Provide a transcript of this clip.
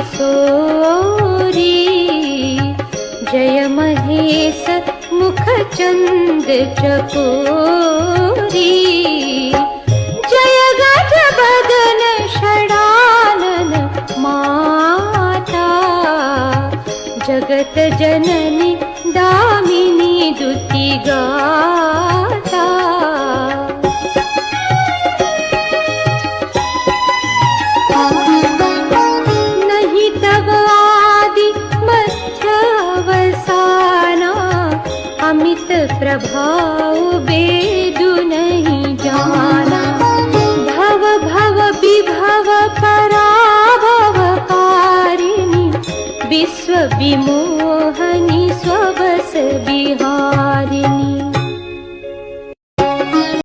Sorry. जय महेश मुखचंद चकोरी। जय गज बदन षडानन माता। जगत जननी दामिनी दुति गाता। नहीं तब आदि मध्य अवसाना। अमित प्रभाव वेदु नहीं जाना। भव भव विभव पराभव कारिणी। विश्व विमोचन